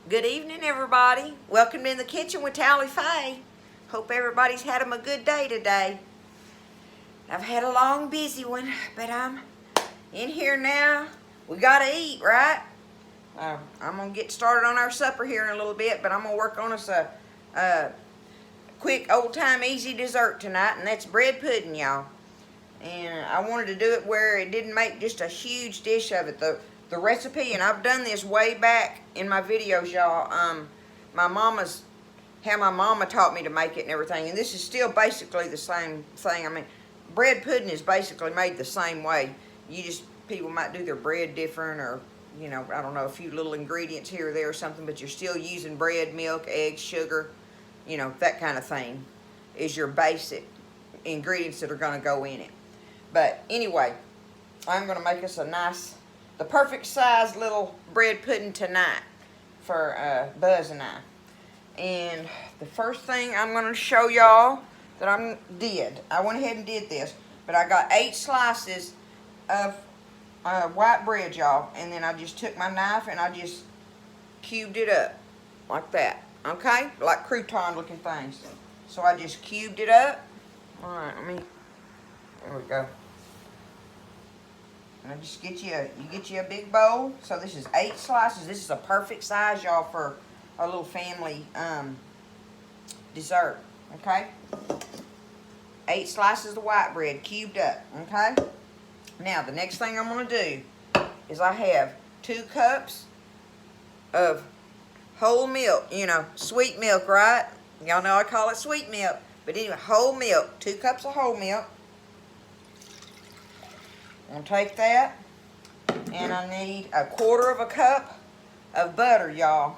Good evening, everybody. Welcome in the kitchen with Tally Faye. Hope everybody's had them a good day today. I've had a long, busy one, but I'm in here now. We gotta eat, right? I'm gonna get started on our supper here in a little bit, but I'm gonna work on us a quick, old-time, easy dessert tonight, and that's bread pudding, y'all. And I wanted to do it where it didn't make just a huge dish of it. The recipe, and I've done this way back in my videos, y'all. How my mama taught me to make it and everything. And this is still basically the same thing. I mean, bread pudding is basically made the same way. People might do their bread different, or, you know, I don't know, a few little ingredients here or there or something, but you're still using bread, milk, eggs, sugar, you know, that kind of thing is your basic ingredients that are going to go in it. But anyway, I'm going to make us the perfect size little bread pudding tonight for Buzz and I. And the first thing I'm going to show y'all that I went ahead and did this, but I got 8 slices of white bread, y'all, and then I just took my knife and I just cubed it up like that, okay, like crouton looking things. So I just cubed it up. All right, there we go. And I just get you a big bowl. So this is 8 slices. This is a perfect size, y'all, for a little family dessert. Okay? 8 slices of white bread cubed up. Okay? Now the next thing I'm gonna do is I have 2 cups of whole milk. You know, sweet milk, right? Y'all know I call it sweet milk. But anyway, whole milk. 2 cups of whole milk. I'm going to take that, and I need 1/4 cup of butter, y'all.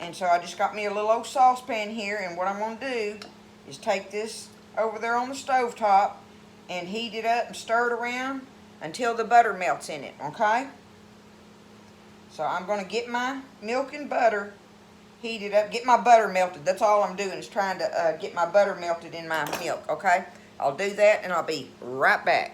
And so I just got me a little old saucepan here, and what I'm going to do is take this over there on the stove top and heat it up and stir it around until the butter melts in it, okay? So I'm going to get my milk and butter heated up, get my butter melted. That's all I'm doing is trying to get my butter melted in my milk, okay? I'll do that, and I'll be right back.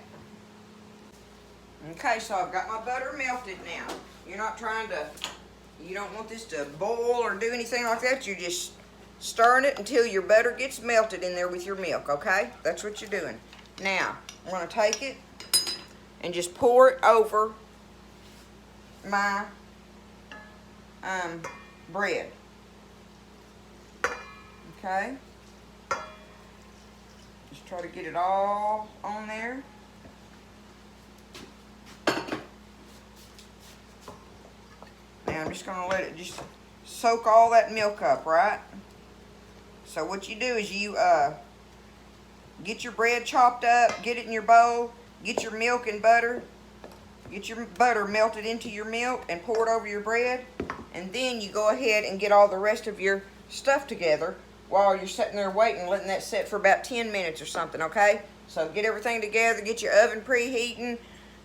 Okay, so I've got my butter melted now. You don't want this to boil or do anything like that. You're just stirring it until your butter gets melted in there with your milk, okay? That's what you're doing. Now, I'm going to take it and just pour it over my bread. Okay? Just try to get it all on there. Now I'm just going to let it just soak all that milk up, right? So what you do is you get your bread chopped up, get it in your bowl, get your milk and butter, get your butter melted into your milk and pour it over your bread, and then you go ahead and get all the rest of your stuff together while you're sitting there waiting, letting that sit for about 10 minutes or something, okay? So get everything together, get your oven preheating.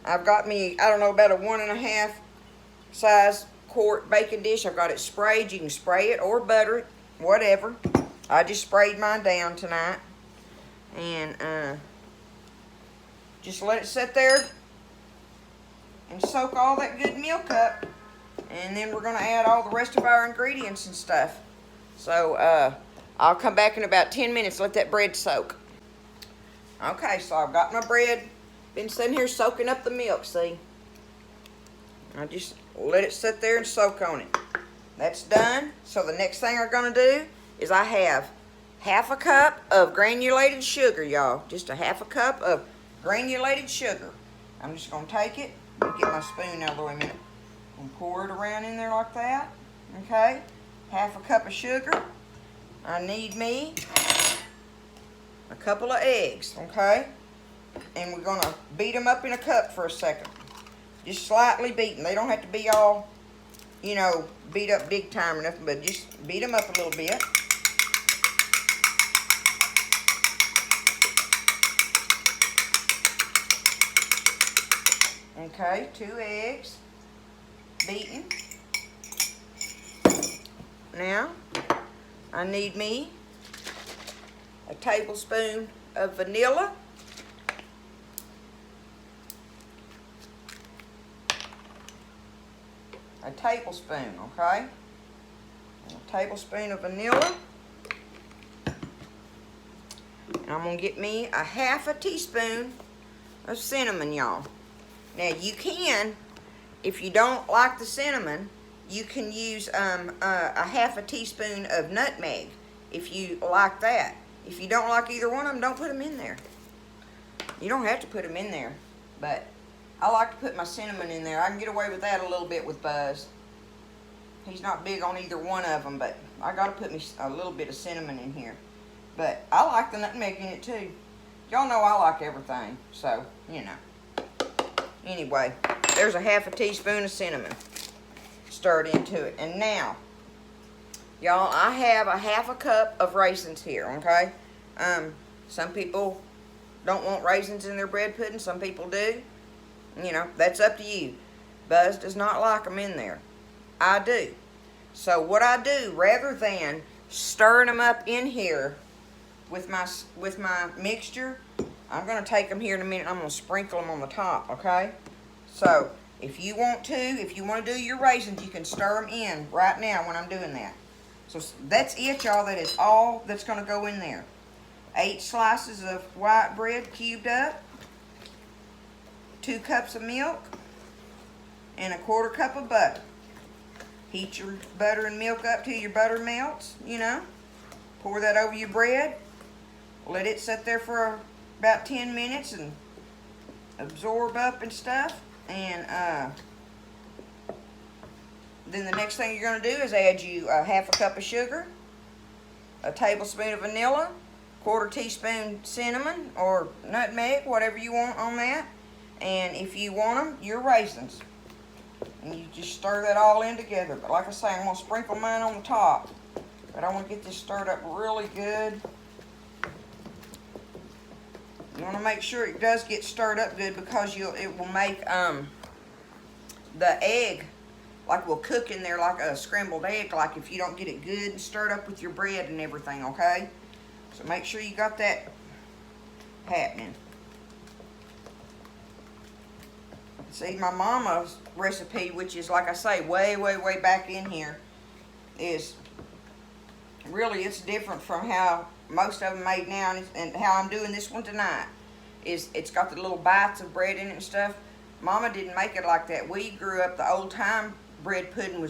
I've got me, I don't know, about a 1.5 size quart baking dish. I've got it sprayed. You can spray it or butter it, whatever. I just sprayed mine down tonight. And just let it sit there and soak all that good milk up. And then we're going to add all the rest of our ingredients and stuff. So I'll come back in about 10 minutes, let that bread soak. Okay, so I've got my bread, been sitting here soaking up the milk, see? I just let it sit there and soak on it. That's done. So the next thing I'm going to do is I have 1/2 cup of granulated sugar, y'all. Just 1/2 cup of granulated sugar. I'm just going to take it. Let me get my spoon out of the way a minute. And pour it around in there like that. Okay. 1/2 cup of sugar. I need me a couple of eggs. Okay. And we're going to beat them up in a cup for a second. Just slightly beaten. They don't have to be all, you know, beat up big time or nothing, but just beat them up a little bit. Okay, 2 eggs beaten. Now, I need me a tablespoon of vanilla. A tablespoon, okay? A tablespoon of vanilla. And I'm going to get me a half a teaspoon of cinnamon, y'all. Now you can, if you don't like the cinnamon, you can use a half a teaspoon of nutmeg if you like that. If you don't like either one of them, don't put them in there. You don't have to put them in there, but I like to put my cinnamon in there. I can get away with that a little bit with Buzz. He's not big on either one of them, but I got to put me a little bit of cinnamon in here. But I like the nutmeg in it too. Y'all know I like everything, so, you know. Anyway, there's a half a teaspoon of cinnamon stirred into it. And now, y'all, I have a half a cup of raisins here, okay? Some people don't want raisins in their bread pudding. Some people do. You know, that's up to you. Buzz does not like them in there. I do. So what I do, rather than stirring them up in here with my mixture, I'm going to take them here in a minute. I'm going to sprinkle them on the top, okay? So if you want to do your raisins, you can stir them in right now when I'm doing that. So that's it, y'all. That is all that's going to go in there. 8 slices of white bread cubed up, 2 cups of milk, and a 1/4 cup of butter. Heat your butter and milk up till your butter melts, you know. Pour that over your bread. Let it sit there for about 10 minutes and absorb up and stuff. And then the next thing you're going to do is add you a half a cup of sugar, a tablespoon of vanilla, 1/4 teaspoon cinnamon or nutmeg, whatever you want on that. And if you want them, your raisins. And you just stir that all in together. But like I say, I'm going to sprinkle mine on the top. But I want to get this stirred up really good. You want to make sure it does get stirred up good, because it will make the egg, like, will cook in there like a scrambled egg, like if you don't get it good and stirred up with your bread and everything, okay? So make sure you got that happening. See, my mama's recipe, which is, like I say, way, way, way back in here, is really, it's different from how most of them made now, and how I'm doing this one tonight. It's got the little bites of bread in it and stuff. Mama didn't make it like that. We grew up, the old time bread pudding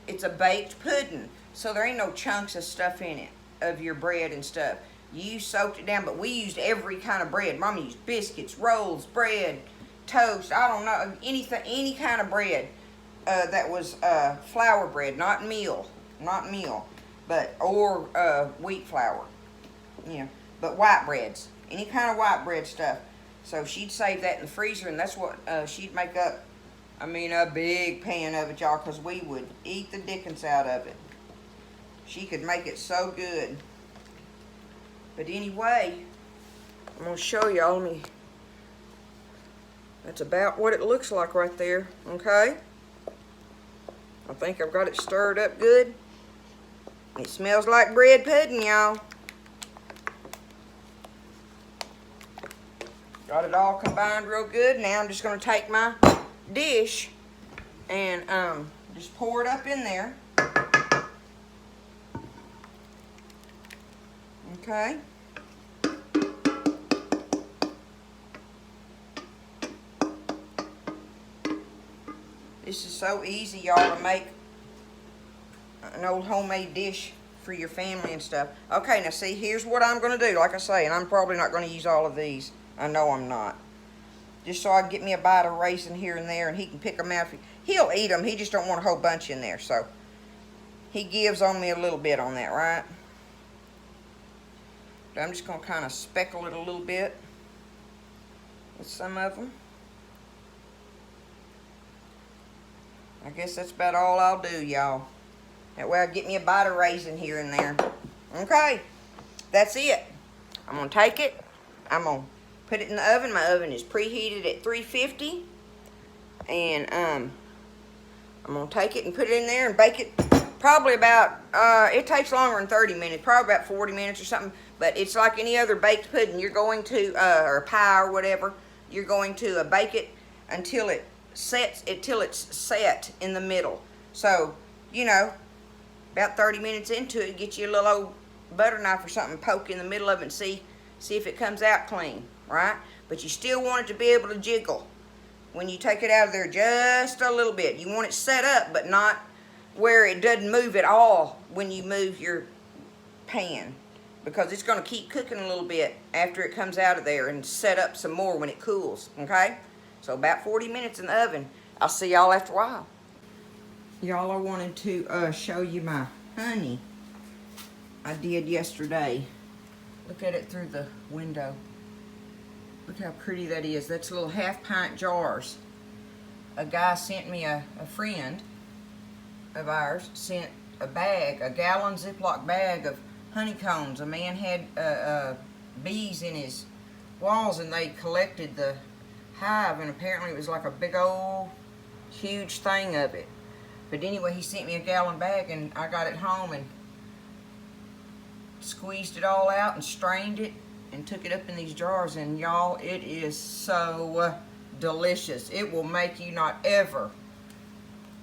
it's a baked pudding, so there ain't no chunks of stuff in it, of your bread and stuff. You soaked it down, but we used every kind of bread. Mama used biscuits, rolls, bread, toast, I don't know, anything, any kind of bread that was flour bread, not meal, but or wheat flour, you know, but white breads, any kind of white bread stuff. So she'd save that in the freezer, and that's what she'd make up. I mean, a big pan of it, y'all, because we would eat the dickens out of it. She could make it so good. But anyway, I'm gonna show y'all. That's about what it looks like right there, okay? I think I've got it stirred up good. It smells like bread pudding, y'all. Got it all combined real good. Now I'm just going to take my dish and just pour it up in there. Okay. This is so easy, y'all, to make an old homemade dish for your family and stuff. Okay, now see, here's what I'm going to do, like I say, and I'm probably not going to use all of these. I know I'm not. Just so I can get me a bite of raisin here and there, and he can pick them out. He'll eat them, he just don't want a whole bunch in there, so he gives on me a little bit on that, right? But I'm just going to kind of speckle it a little bit with some of them. I guess that's about all I'll do, y'all. That way I'll get me a bite of raisin here and there. Okay, that's it. I'm going to take it. I'm going to put it in the oven. My oven is preheated at 350. And I'm going to take it and put it in there and bake it probably about, it takes longer than 30 minutes, probably about 40 minutes or something. But it's like any other baked pudding. You're going to, or pie or whatever, you're going to bake it until it sets, till it's set in the middle. So, you know, about 30 minutes into it, get you a little old butter knife or something, poke in the middle of it and see if it comes out clean, right? But you still want it to be able to jiggle when you take it out of there just a little bit. You want it set up, but not where it doesn't move at all when you move your pan, because it's going to keep cooking a little bit after it comes out of there and set up some more when it cools, okay? So about 40 minutes in the oven. I'll see y'all after a while. Y'all, I wanted to show you my honey I did yesterday. Look at it through the window. Look how pretty that is. That's little half-pint jars. A guy sent me, a friend of ours, sent a bag, a gallon Ziploc bag of honeycombs. A man had bees in his walls, and they collected the hive, and apparently it was like a big old huge thing of it. But anyway, he sent me a gallon bag, and I got it home and squeezed it all out and strained it and took it up in these jars. And y'all, it is so delicious. It will make you not ever,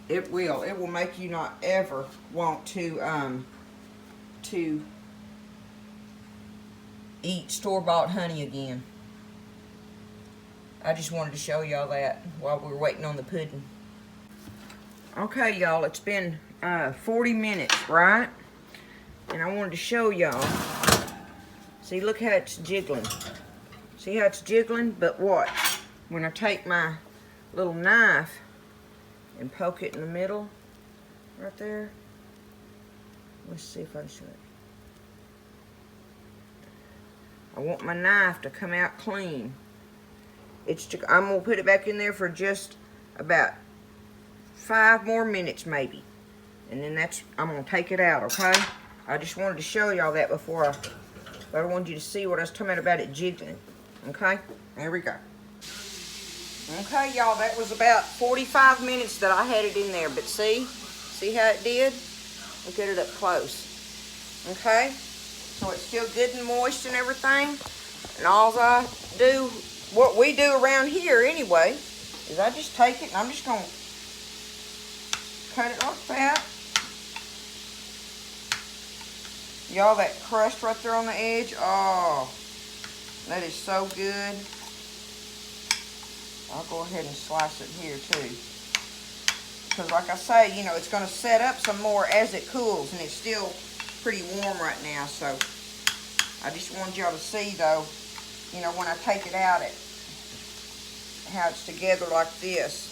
it will make you not ever want to eat store-bought honey again. I just wanted to show y'all that while we were waiting on the pudding. Okay, y'all, it's been 40 minutes, right? And I wanted to show y'all. See, look how it's jiggling. See how it's jiggling? But watch. When I take my little knife and poke it in the middle, right there. Let's see if I can show it. I want my knife to come out clean. I'm going to put it back in there for just about 5 more minutes maybe. And then I'm going to take it out, okay? I just wanted to show y'all that before but I wanted you to see what I was talking about it jiggling. Okay? There we go. Okay, y'all, that was about 45 minutes that I had it in there. But see how it did? Look at it up close. Okay? So it's still good and moist and everything. And all I do, what we do around here anyway, is I just take it and I'm just going to cut it like that. Y'all, that crust right there on the edge, oh, that is so good. I'll go ahead and slice it here too. Because like I say, you know, it's going to set up some more as it cools, and it's still pretty warm right now. So I just wanted y'all to see though, you know, when I take it out, how it's together like this.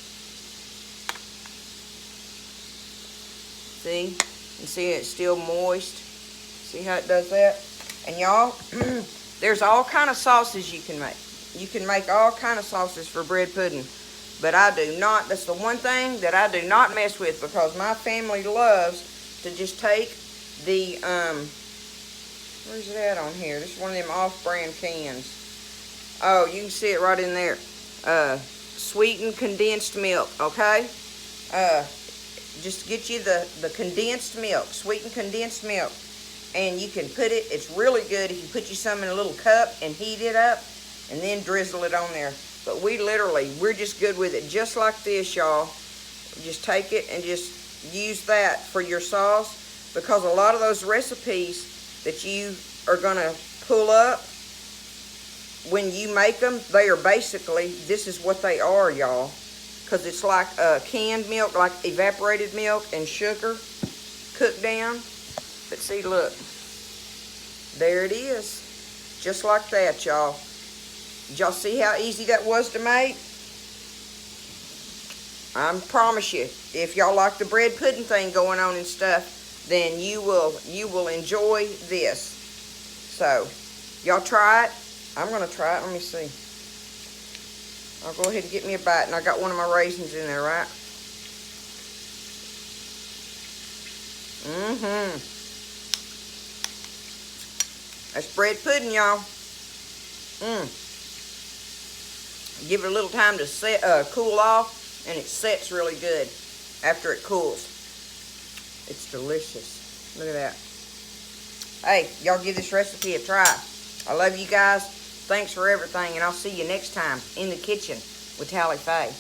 See? You see it's still moist. See how it does that? And y'all, there's all kind of sauces you can make. You can make all kind of sauces for bread pudding. But I do not, that's the one thing that I do not mess with, because my family loves to just take the, where's it at on here? This is one of them off-brand cans. Oh, you can see it right in there. Sweetened condensed milk, okay? Just get you the condensed milk, sweetened condensed milk. And you can put it, it's really good if you put you some in a little cup and heat it up and then drizzle it on there. But we're just good with it just like this, y'all. Just take it and just use that for your sauce, because a lot of those recipes that you are gonna pull up when you make them, they are basically, this is what they are, y'all. Because it's like canned milk, like evaporated milk and sugar cooked down. But see, look, there it is, just like that, y'all. Did y'all see how easy that was to make? I promise you, if y'all like the bread pudding thing going on and stuff, then you will enjoy this. So, y'all try it. I'm gonna try it. Let me see. I'll go ahead and get me a bite, and I got one of my raisins in there, right? That's bread pudding, y'all. Give it a little time to cool off, and it sets really good after it cools. It's delicious. Look at that. Hey, y'all give this recipe a try. I love you guys. Thanks for everything, and I'll see you next time in the kitchen with Tally Faye.